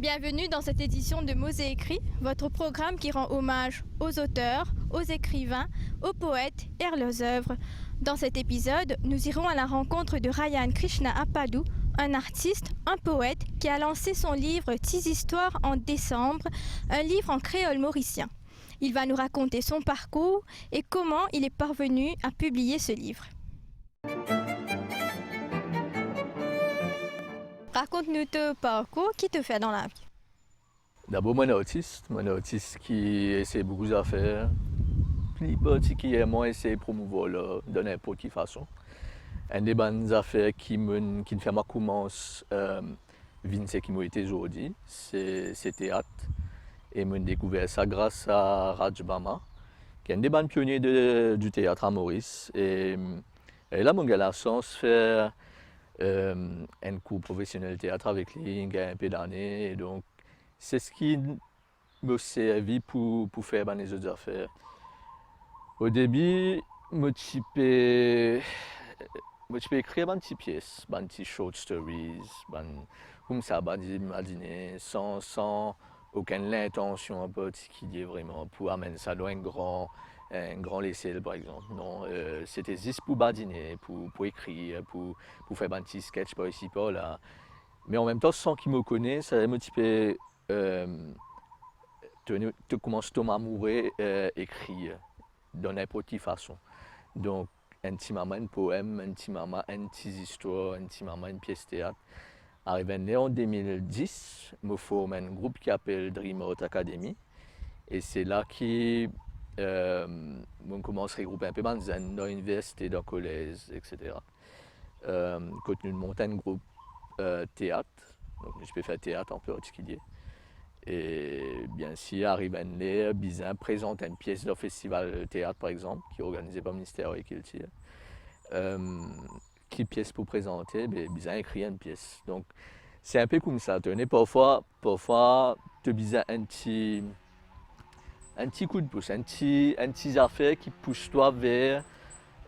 Bienvenue dans cette édition de Mots et Écrits, votre programme qui rend hommage aux auteurs, aux écrivains, aux poètes et à leurs œuvres. Dans cet épisode, nous irons à la rencontre de Ryan Krishna Apadu, un artiste, un poète qui a lancé son livre Tis Histoires en décembre, un livre en créole mauricien. Il va nous raconter son parcours et comment il est parvenu à publier ce livre. Raconte-nous ton parcours, qui te fait dans la vie? D'abord, moi, un autiste qui essaie beaucoup d'affaires, plus particulièrement essaie de promouvoir de n'importe quelle façon. Une des bonnes affaires qui me fait ma commence, ce qui m'a été aujourd'hui, c'est théâtre. Et j'ai découvert ça grâce à Raj Bama, qui est un des bonnes pionniers du théâtre à Maurice. Et là, j'ai la chance de faire un cours professionnel de théâtre avec lui, il y a un peu d'années. Et donc, c'est ce qui m'a servi pour faire les autres affaires. Au début, je peux écrire des petites pièces, des petites short stories, comme ça, imaginer, sans aucune intention particulière vraiment, pour amener ça dans un grand laissel par exemple. Non, c'était juste pour badiner, pour écrire, pour faire un petit sketch par ici, par là. Mais en même temps, sans qu'il me connaisse, ça m'a tu commences à m'amourer écrire de n'importe quelle façon. Donc, un petit moment, un poème, un petit moment, une petite histoire, un petit moment, une pièce de théâtre. Arrivé en 2010, je forme un groupe qui s'appelle Dream Out Academy. Et c'est là que on commence à regrouper un peu dans l'université, dans le collège, etc. Quand nous montons un groupe théâtre, donc je peux faire théâtre en particulier. Et bien sûr, arrive un nez, Bizin présente une pièce de festival de théâtre par exemple, qui est organisé par le ministère de la Culture. Quelle pièce pour présenter, Bizin écrit une pièce. Donc c'est un peu comme ça. Parfois, tu Bizin un petit coup de pouce, un petit affaire qui pousse toi vers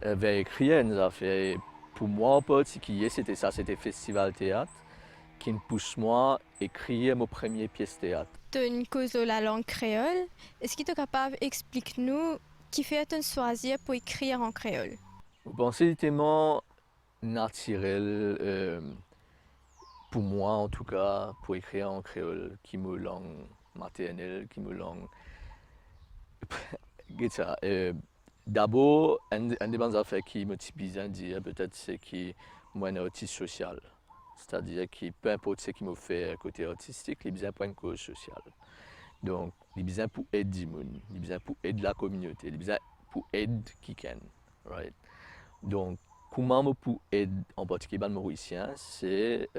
écrire une affaire. Et pour moi, en particulier, c'était ça, c'était festival théâtre qui me pousse moi à écrire ma première pièce théâtre. Tu as une cause de la langue créole. Est-ce que tu es capable d'expliquer-nous qui fait un choisir pour écrire en créole? Je pense que c'est tellement naturel, pour moi en tout cas, pour écrire en créole, qui est ma langue maternelle, qui est ma langue. D'abord, un des bonnes affaires qui me typise à dire, peut-être, c'est que moi, un autiste social. C'est-à-dire que peu importe ce qui me fait côté artistique, il besoin pour une cause sociale. Donc, il besoin pour aider les gens, il besoin pour aider la communauté, il besoin pour aider qui can, right? Donc, comment je peux aider en particulier les Mauriciens, c'est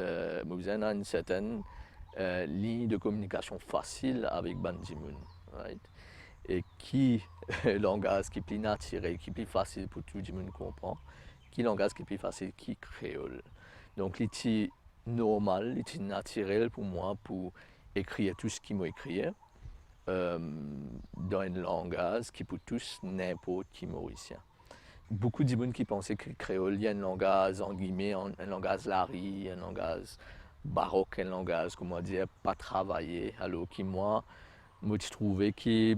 besoin d'une certaine ligne de communication facile avec les gens, right? Et qui langage qui est plus naturel, qui est plus facile pour tout le monde comprendre, qui langage qui est plus facile, qui créole. Donc, c'est normal, c'est naturel pour moi pour écrire tout ce qui m'a écrit dans un langage qui peut tous n'importe qui mauricien. Beaucoup de gens qui pensaient que le créole, il y a un langage, en guillemets, un langage larry, un langage baroque, un langage, comment dire, pas travaillé. Alors que moi, je trouvais que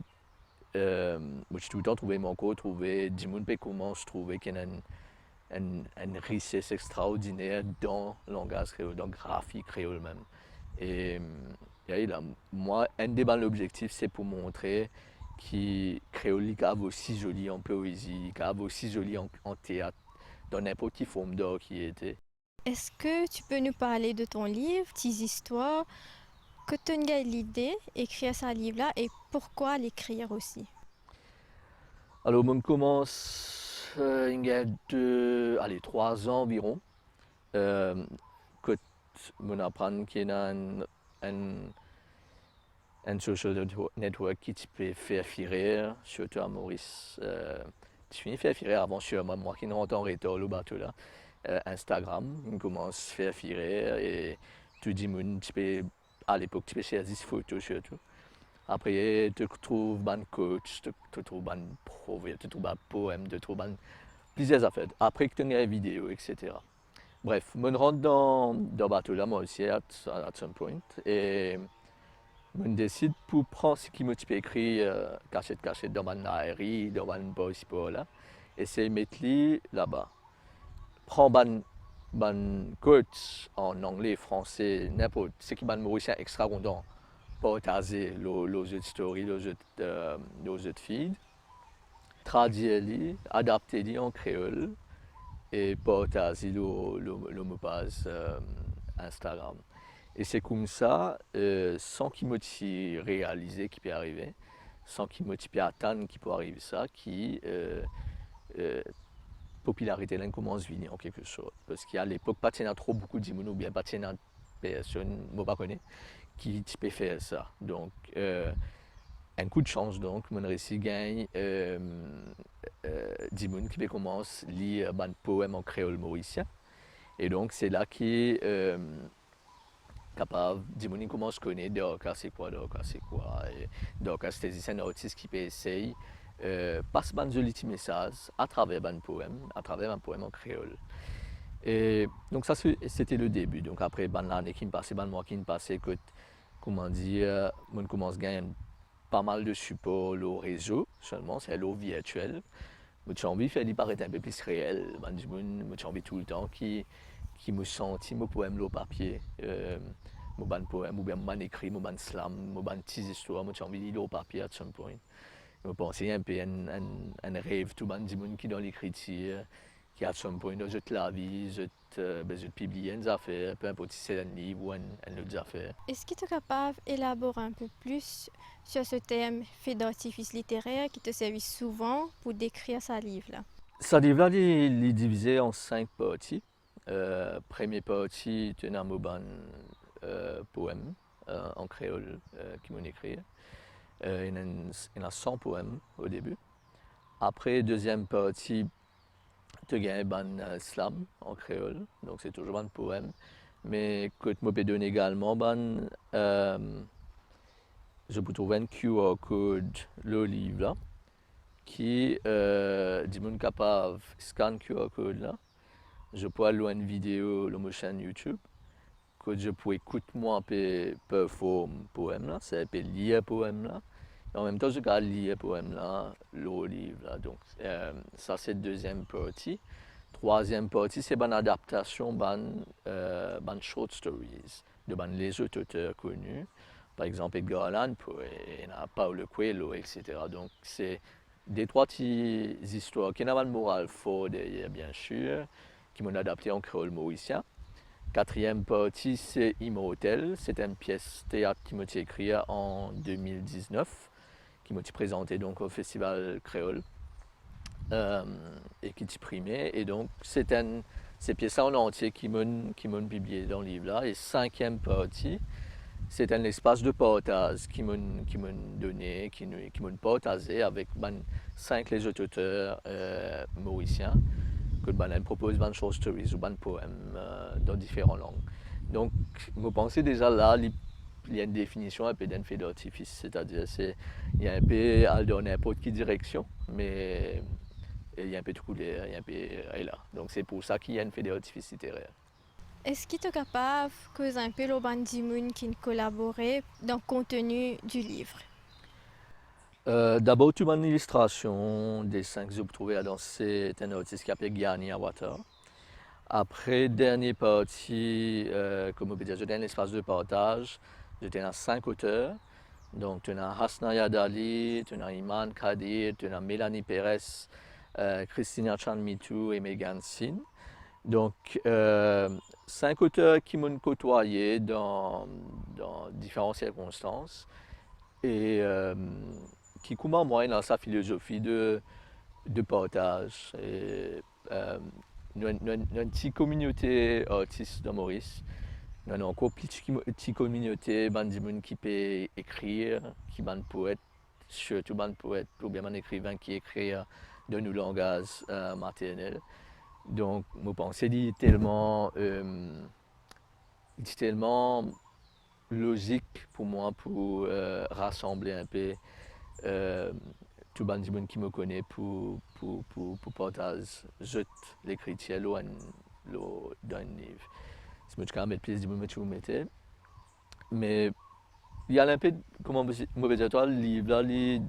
j'ai tout le temps trouvé mon corps, trouvé des gens qui commencent à trouver qu'il y a une richesse extraordinaire dans le langage créole, dans le graphique créole même. Et là, moi, un des bons objectifs, c'est pour montrer que créole est aussi joli en poésie, est aussi joli en théâtre, dans n'importe quelle forme d'art qui était. Est-ce que tu peux nous parler de ton livre, Tes histoires, que tu as l'idée d'écrire ce livre-là et pourquoi l'écrire aussi? Alors, on commence il y a 3 ans environ, que on apprend qu'il y a un social network qui peut faire filer, surtout à Maurice. Tu finis de faire filer avant sûrement moi qui rentre en retard le bateau là. Instagram, on commence à faire filer et tout le monde, à l'époque, tu peux faire des photos surtout. Après, tu trouves un coach, tu trouves un proverbe, tu trouves un poème, tu trouves plusieurs affaires. Après, tu as une vidéo, etc. Bref, je rentre dans le bateau là, moi aussi, à some point. Et Je décide pour prendre ce qui m'a écrit cachette dans ma diary, dans ma boîte là, et c'est mettre là-bas. Prends ban quotes en anglais, français, n'importe ce qui m'a mauricien extra content. Partager les autres stories, les autres feeds, traduire, adapter en créole et partager le page Instagram. Et c'est comme ça, sans qu'il me réaliser qui peut arriver, sans qu'il me attendre qui peut arriver ça, qui popularité là commence à venir en quelque sorte. Parce qu'à l'époque, pas trop beaucoup de gens ou bien pas de personnes, je ne connais qui peut faire ça. Donc, un coup de chance, donc, mon récit gagne des gens qui commencent à lire un poème en créole mauricien. Et donc, c'est là qui capable, des gens commencent à connaître Dorcas c'est quoi, et Dorcas c'est un artiste qui peut essayer passe un joli message à travers un poème en créole. Et donc ça c'était le début. Donc après l'année qui me passait, mois qui me passait, comment dire, on commence à gagner pas mal de support au réseau seulement, c'est l'eau virtuel. J'ai envie de faire des paraître un peu plus réel. J'ai envie tout le temps qui me sentit mon poème au papier. Mon poème ou bien mon écrit, mon slam, mon petite histoire, j'ai envie de lire au papier à some point. Je pense un peu un rêve tout le monde qui dans l'écriture, qui à some point dans la vie, je publie une affaire, peu importe si c'est un livre ou une autre affaire. Est-ce que tu es capable d'élaborer un peu plus sur ce thème fait d'artifice littéraire qui te servait souvent pour décrire ce livre-là? Ce livre-là est divisé en 5 parties. Première partie, c'est un poème en créole qui m'ont écrit. Il y a 100 poèmes au début. Après, deuxième partie, tu as un slam en créole, donc c'est toujours un poème. Mais que je peux donner également, je peux trouver un QR code, le livre là, qui dit mon capable scan QR code là. Je peux aller une vidéo sur ma chaîne YouTube, que je peux écouter moi un peu perform poème là, c'est un peu lire poème là. Et en même temps, je peux lire poème là, le livre là. Donc ça c'est la deuxième partie. Troisième partie, c'est une adaptation de short stories, de les auteurs connus. Par exemple, Edgar Allan Poe, Paulo Coelho, etc. Donc, c'est des trois petites histoires qui n'ont pas de morale fort derrière, bien sûr, qui m'ont adapté en créole mauricien. Quatrième partie, c'est Immortel. C'est une pièce théâtre qui m'a été écrite en 2019, qui m'a été présentée donc au Festival Créole. Et qui est primé. Et donc, c'est ces pièces en entier qui m'ont publié dans le livre là. Et cinquième partie, c'est un espace de partage qui m'ont donné, qui m'ont partagé avec 5 les auteurs mauriciens, que ils proposent des short stories ou des poèmes dans différentes langues. Donc, vous pensez déjà là, il y a une définition un peu d'un fait d'artifice, c'est-à-dire il y a un peu à donner n'importe quelle direction, mais il y a un peu de couleur, il y a un peu là. Donc c'est pour ça qu'il y a une fait d'artifice littéraire. Est-ce que tu es capable de causer un peu le bandimoun qui collaboré dans le contenu du livre? D'abord, tu as une illustration des 5 que vous trouvez là dans c'est un artiste qui s'appelle Gianni Awata. Après, dernière partie, comme on peut dire, j'ai un espace de partage. J'étais dans 5 auteurs. Donc, tu as Hasna Yadali, tu as Iman Kadir, tu as Mélanie Pérez, Christina Chanmitou et Megan Sin. Donc, 5 auteurs qui m'ont côtoyé dans différentes circonstances et qui, comme moi, dans sa philosophie de partage. Et, nous avons une petite communauté artiste dans Maurice. Nous avons encore une petite communauté de gens qui peuvent écrire, qui sont poètes, surtout des poètes, ou bien des écrivains qui écrivent dans nos langages maternels. Donc, je pense que c'est tellement logique pour moi pour rassembler un peu tout le monde qui me connaît pour partager l'écriture dans un livre. C'est quand même plus de monde que vous mettez. Mais il y a un peu, comment je vais dire, toi, le livre là, il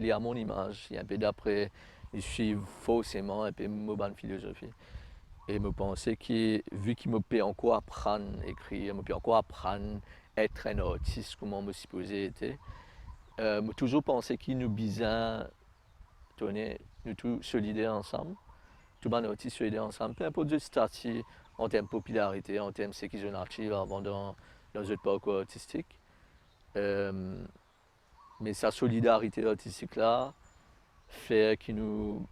est à mon image, il y a un peu d'après, il suit forcément un peu ma bonne philosophie. Et je pensais que, vu qu'il me peut encore apprendre à écrire, me peut encore apprendre à être un artiste, comment me supposé être, j'ai toujours pensé qu'il nous besoin, nous tous solidaires ensemble, tout le monde artiste solidaires ensemble, peu importe le statut en termes de popularité, en termes de ce qu'ils ont actif avant dans le parcours artistique. Mais sa solidarité artistique là fait que nous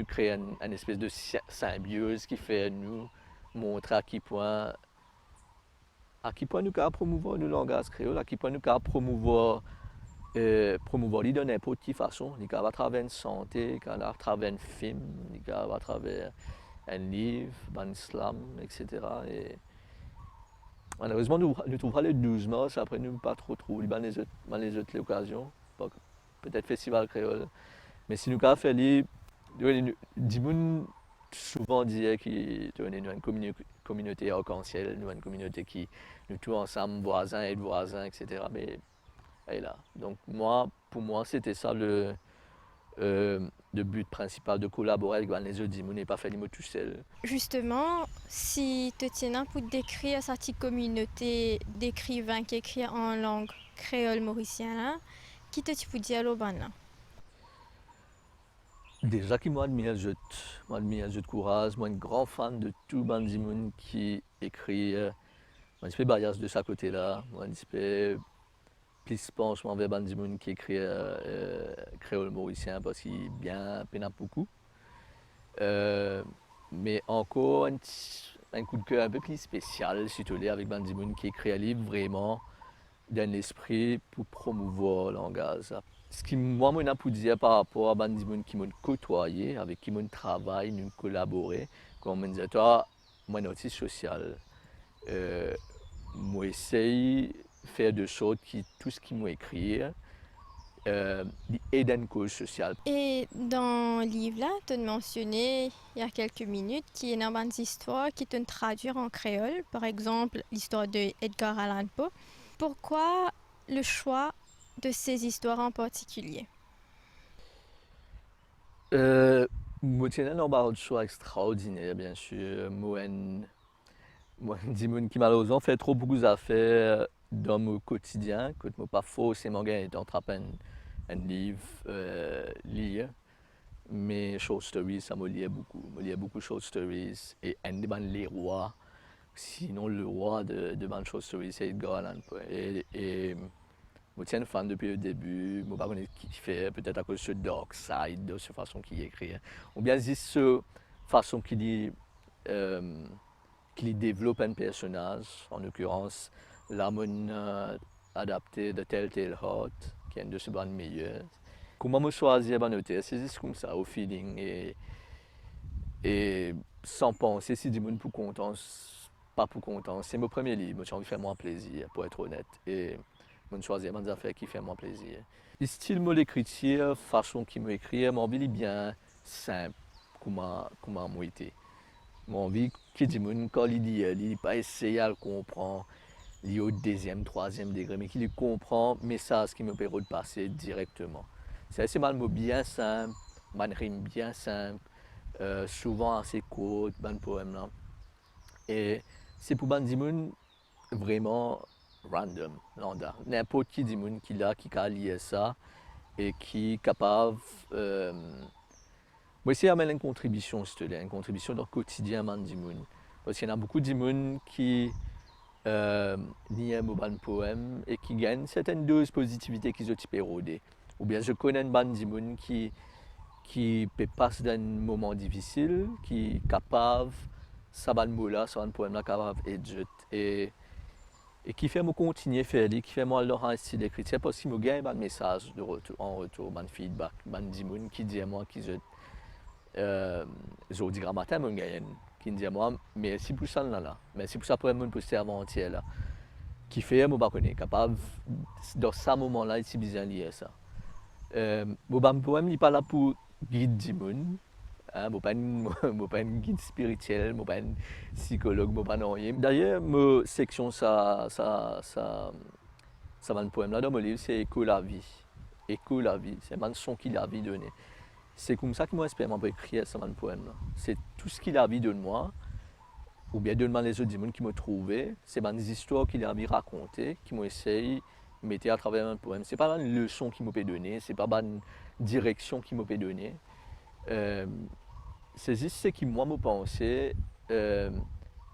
créons une espèce de symbiose qui fait nous montrer à quel point nous pouvons promouvoir le langage créole, à quel point nous pouvons promouvoir de n'importe quelle façon, à travers une santé, à travers un film, à travers un livre, un slam, etc. Et malheureusement, nous trouvons le 12 mars, après nous pas trop dans les autres occasions, peut-être festival créole. Mais si nous avons fait les, gens souvent disaient que nous avons une communauté arc-en-ciel, nous avons une communauté qui nous tous ensemble, voisins et voisins, etc. Mais elle est là. Donc pour moi, c'était ça le but principal de collaborer avec les autres gens, n'est pas fait les mots tout seul. Justement, si tu tiens pour décrire cette petite communauté d'écrivains qui écrivent en langue créole mauricienne, qui te peux dire au ban? Déjà qui m'admire, je courage, moi un grand fan de tout Bandimoun qui écrit, moi je fais Bayas de ce côté-là, moi je fais plus penchement vers Bandimoun qui écrit créole mauricien parce qu'il est bien peine beaucoup. Mais encore un coup de cœur un peu plus spécial, si tu veux, avec Bandimoun qui écrit un livre vraiment dans l'esprit pour promouvoir le langage. Ce qui moi m'a dire par rapport à des gens qui m'ont côtoyé, avec qui m'ont travaillé, nous collaboré, comme on disait, toi, moi un artiste social, moi essaye de faire des choses qui tout ce qui m'a écrit aide à une cause sociale. Et dans le livre-là, tu as mentionné il y a quelques minutes qu'il y a une bande d'histoires qui te traduire en créole, par exemple l'histoire de Edgar Allan Poe. Pourquoi le choix de ces histoires en particulier? Moi, tiens, un choix extraordinaire, bien sûr. Moi, dis qui malheureusement fait trop beaucoup d'affaires dans mon quotidien, que je ne peux pas forcément gagner temps un livre, lire. Mais short stories, ça me liait beaucoup. Me liait beaucoup short stories. Et un des les rois, sinon le roi de ban short stories, c'est Edgar Allan Poe. Et je suis fan depuis le début, je ne sais pas qui fait, peut-être à cause de Dark Side, de cette façon qu'il écrit. Ou bien juste cette façon qu'il développe un personnage, en l'occurrence, l'harmonie adaptée de Telltale Heart, qui est une de ses bandes meilleures. Comment me choisir un auteur, c'est juste comme ça, au feeling. Et sans penser si du monde pour content, pas pour content. C'est mon premier livre, j'ai envie de faire moi plaisir, pour être honnête. Et je choisir des affaires qui font moi plaisir. Le style de l'écriture, façon qui m'écrit, mon envie est bien simple, comment moi été. Mon envie que du monde quand il dit, il pas essayer à le comprendre, il est au deuxième, troisième degré, mais qu'il comprend le message qui me permet de passer directement. C'est assez mal bien simple, une rime bien simple, souvent assez courte, un poème là. Et c'est pour des gens vraiment random, lambda. N'importe qui dit qui a lié ça et qui est capable. Moi, c'est une contribution, une contribution dans le quotidien des gens. Parce qu'il y a beaucoup de gens qui lisent un poème et qui gagnent une certaine dose de positivité qu'ils ont érodée. Ou bien je connais une bande de gens qui passe d'un moment difficile, qui est capable, ça va là, ça va un poème là, capable et qui fait me continuer à faire, qui fait moi leur un style d'écriture parce qu'il me gagne un message en retour, un feedback, un dimoun qui dit à moi qu'ils ont dit grammatin me gagne, qui dit à moi merci pour ça là, merci pour ça pour me poster avant-hier là, qui fait me pas connaître, capable dans ce moment là ici bien lié ça. Mon poème n'est pas là pour guider dimoun. Je ne suis pas un guide spirituel, je ne suis pas un psychologue, je ne suis pas rien. D'ailleurs, ma section, Ça va le poème là dans mon livre, c'est Écho la vie. Écho la vie, c'est un son qu'il a vie donné. C'est comme ça que moi j'espère écrire ce poème là. C'est tout ce qu'il a vie de moi, ou bien de les autres démons qui m'ont trouvé, c'est des histoires qu'il a envie de raconter, qui m'ont essayé de mettre à travers un poème. C'est pas une leçon qu'il m'a donné, c'est pas une direction qu'il m'a donné. C'est juste ce qui moi me pensais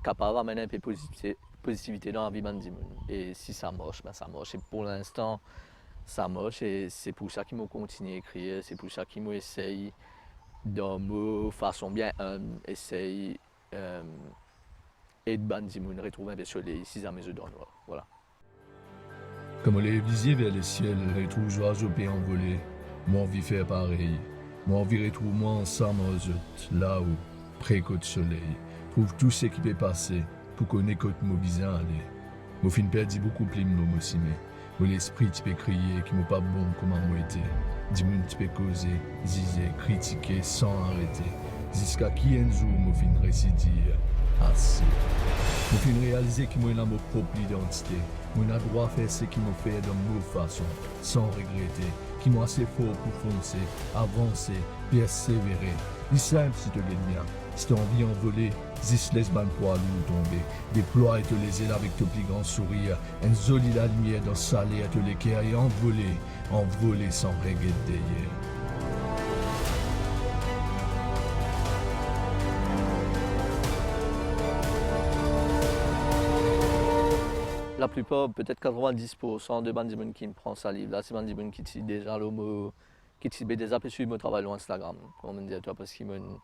capable d'amener un peu de positivité dans la vie de démons. Et si ça marche, ben ça marche. Et pour l'instant, ça marche et c'est pour ça qu'ils m'ont continué à écrire, c'est pour ça qu'ils m'ont essayé dans ma façon bien essayer et de Bandimoun retrouver un peu de soleil si à mes yeux dans le noir. Voilà. Comme les visier vers le ciel, retrouve oiseaux pays envolés, moi envie faire pareil. Moi envie retrouve moi ensemble aux autres, là où, près côte soleil, trouve tout ce qui peut passer pour qu'on ait côte mot bizarre aller. Mon fin perdu beaucoup plus de mots aussi, où l'esprit tu peux crier qui m'a pas bon comme moi été. Dis-moi tu peux causer, ziser, critiquer sans arrêter. Jusqu'à qui un jour mon fin récidive. Assez. Mon fin réaliser que moi j'ai ma propre identité. Moi j'ai droit à faire ce qui m'a fait de ma façon, sans regretter. Qui m'a assez fort pour foncer, avancer, persévérer. C'est simple si tu l'aimes bien. Si tu as envie d'envoler, juste laisse ban poids lourd tomber. Déploie et te les ailes avec ton plus grand sourire. Un joli la lumière dans salé à te l'équerre et envoler sans regret derrière. La plupart, peut-être 90% de bandimons qui me prend ça livre là, c'est bandimons qui t'y déjà le mot, qui t'y déjà pu suivre mon travail sur Instagram, comme on dit toi, parce qu'ils m'ont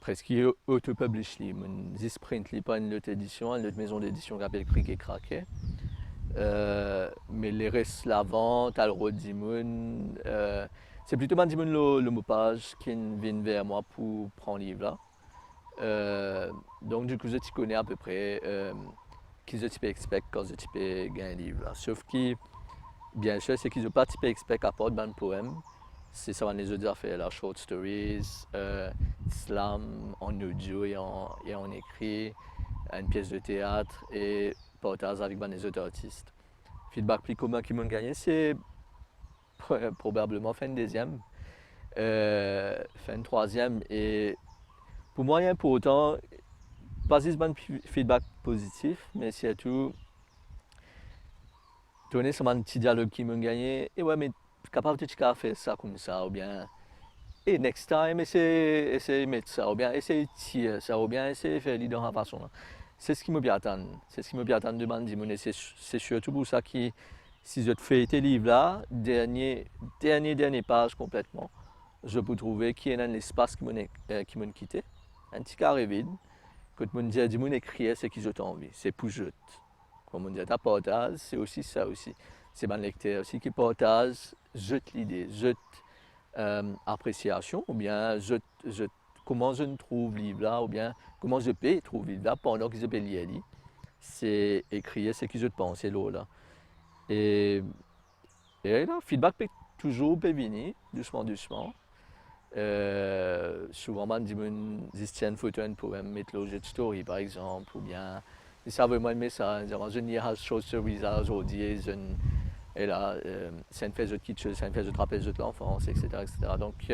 presque auto-publish li, m'ont sprint li pas une autre édition, une autre maison d'édition qui s'appelle Cric et Craquet. Mais les restes l'avant, t'as le roi Dimon, c'est plutôt bandimon le mot page qui vient vers moi pour prendre livre là. Donc du coup je t'y connais à peu près. Qu'ils ont expect quand ils ont gagné un livre. Là. Sauf que, bien sûr, c'est qu'ils n'ont pas expect à part de poème. C'est ça, les autres affaires, la short stories, slam en audio et en écrit, une pièce de théâtre et partage avec les autres artistes. Feedback plus commun qu'ils m'ont gagné, c'est probablement fin deuxième, fin troisième. Et pour moi, il est important. Pas juste un feedback positif, mais surtout donner sur un petit dialogue qui m'a gagné. Et ouais, mais capable de faire ça comme ça, ou bien, et next time, essayer de mettre ça, ou bien, essayer de tirer ça, ou bien, essayer de faire l'idée de la façon. C'est ce qui me bien attendre. C'est ce qui me bien attendre de Bandimoun. C'est surtout pour ça que si je te fais tes livres là, dernière page complètement, je peux trouver qu'il y a un espace qui m'a quitté, un petit carré vide. Quand on dit du monde écrire, c'est qu'ils ont envie, c'est pour jeter. Comme on dit à partage, c'est aussi ça aussi. C'est un lecteur aussi qui partage, jette l'idée, jette appréciation, ou bien jette comment je trouve livre là, ou bien comment je peux trouver livre là pendant que je peux lire. C'est écrire, c'est qu'ils ont pensé là. Et là, feedback peut toujours venir, doucement. Souvent, ils tiennent photo un poème, mettre le jeu de story par exemple, ou bien ils savent moi le message, je n'y ai chose sur visage aujourd'hui, et là, c'est une phase de kitsch, c'est une phase de trapèze de l'enfance, etc. Donc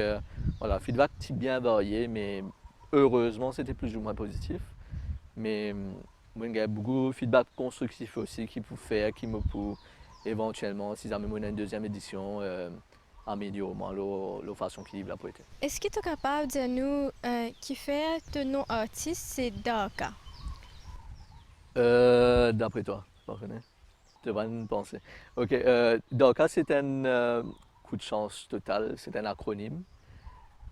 voilà, feedback bien varié, mais heureusement c'était plus ou moins positif. Mais il y a beaucoup de feedback constructif aussi qui peut faire, qui me peut éventuellement, si jamais on a une deuxième édition, améliorer la façon qu'il livre la poétique. Est-ce que tu es capable de nous qui fait de nos artistes, c'est Daka? D'après toi, pardonnez, tu vas me penser. Ok, Daka c'est un coup de chance total, c'est un acronyme.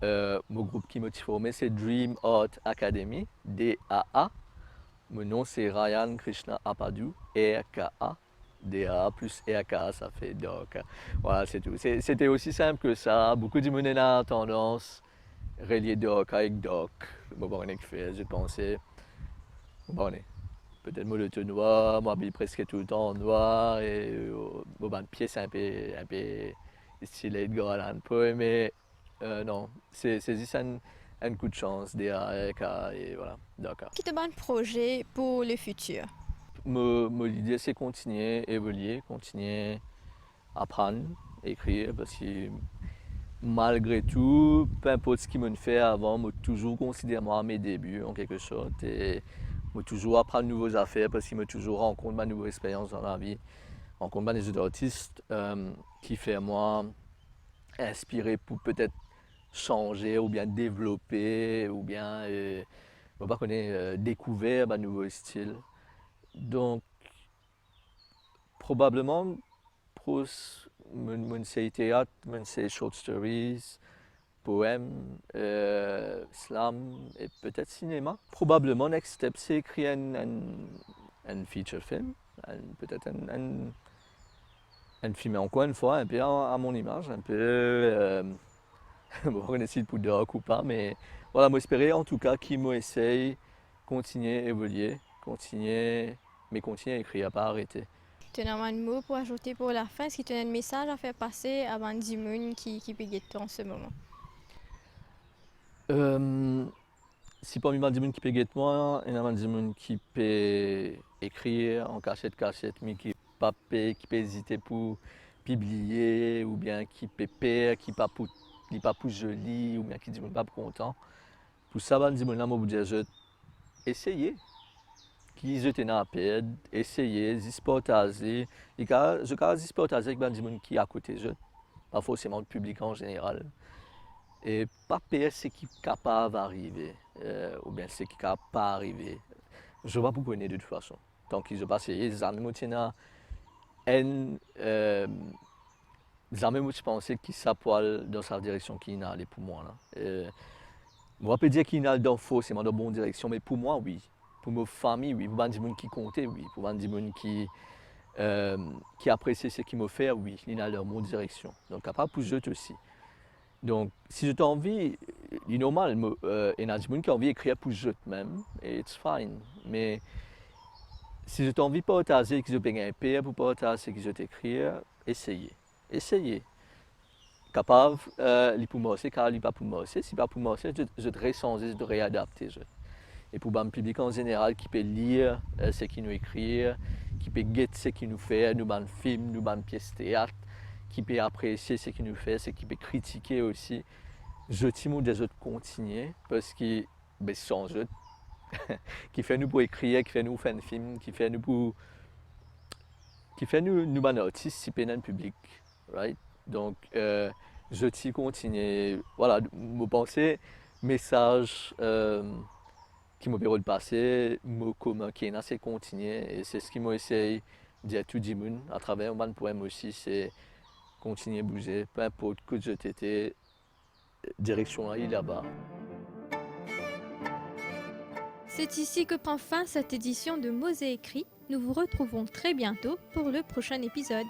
Mon groupe qui m'a formé c'est Dream Art Academy, DAA. Mon nom c'est Ryan Krishna Apadu, RKA. DA plus RKA, ça fait Daka. Voilà, c'est tout. C'était aussi simple que ça. Beaucoup de monde a tendance à relier Daka avec Doc. Je pensais, peut-être moi le tout noir, moi presque tout le temps en noir, et mon pièce un peu stylé de grand un peu, mais non, c'est juste un coup de chance, DA, RKA, et voilà, Daka. Qui te donne un projet pour le futur? l'idée c'est continuer, évoluer, continuer à apprendre, écrire, parce que malgré tout, peu importe ce qui me fait avant, je toujours considère moi mes débuts en quelque sorte. Et je toujours apprendre de nouvelles affaires parce que je toujours rencontre ma nouvelle expérience dans la vie. Rencontre des autres artistes qui fait moi inspirer pour peut-être changer ou bien développer ou bien découvrir un nouveau style. Donc, probablement, pour mon théâtre, mon short stories, poèmes, slam et peut-être cinéma. Probablement, next step, c'est écrire un feature film, peut-être un film encore une fois, un peu à mon image, un peu, bon, on essaie de doc ou pas, mais voilà, moi j'espérais en tout cas qu'il m'essaye continuer à évoluer, continuer à écrire, pas arrêter. Tu as un mot pour ajouter pour la fin? Est-ce que tu as un message à faire passer à Bandy Moon qui peut guetter en ce moment? Si parmi les gens qui peuvent guetter moi, il y a des gens qui peuvent écrire en cachette, mais qui peut hésiter pour publier, ou bien qui peut peur, qui pas pour joli, ou bien qui dit pas pour content. Pour ça, les gens là, moi vous dire, essayez. Qui jetent à perdre, essayez, partager. Et quand je partage avec les gens qui à côté, pas forcément le public en général. Et pas peur ce qui est capable d'arriver, ou bien ce qui n'est pas arrivé. Je ne vais pas vous connaître de toute façon. Donc, je passe les amis qui je pensais qu'ils s'appuient dans sa direction qui est allé pour moi. On peut dire qu'il est dans forcément dans la bonne direction, mais pour moi, oui. Pour ma famille, oui. Pour les gens qui comptaient, oui. Pour les gens qui appréciaient ce qu'ils me font, oui. Il est dans la bonne direction. Donc, après, pour eux aussi. Donc, si j'ai envie, c'est normal, il y a des gens qui ont envie d'écrire pour eux même, et it's fine. Mais si j'ai envie de partager, que je peux un peu pour partager, que je t'écrire, essayez. Essayez. Capable, il pour moi, car il pas pour moi. Si pas pour moi, je devrais changer, je devrais adapter. Et pour le public en général qui peut lire ce qu'il nous écrit, qui peut guetter ce qu'il nous fait, nous ban film, nous ban pièces théâtre, qui peut apprécier ce qu'il nous fait, ce qui peut critiquer aussi. Je t'aime des autres continuer parce que sans eux, qui fait nous pour écrire, qui fait nous faire un film, qui fait nous ban artistes, si dans le public, right? Donc je t'y continue. Voilà, me penser message. Qui m'a permis de passer, mot commun qui est assez continué. Et c'est ce qui m'a essayé de dire à tout le monde à travers mon poème aussi, c'est continuer à bouger, peu importe que je t'étais, direction là-bas. C'est ici que prend fin cette édition de Mots et écrits. Nous vous retrouvons très bientôt pour le prochain épisode.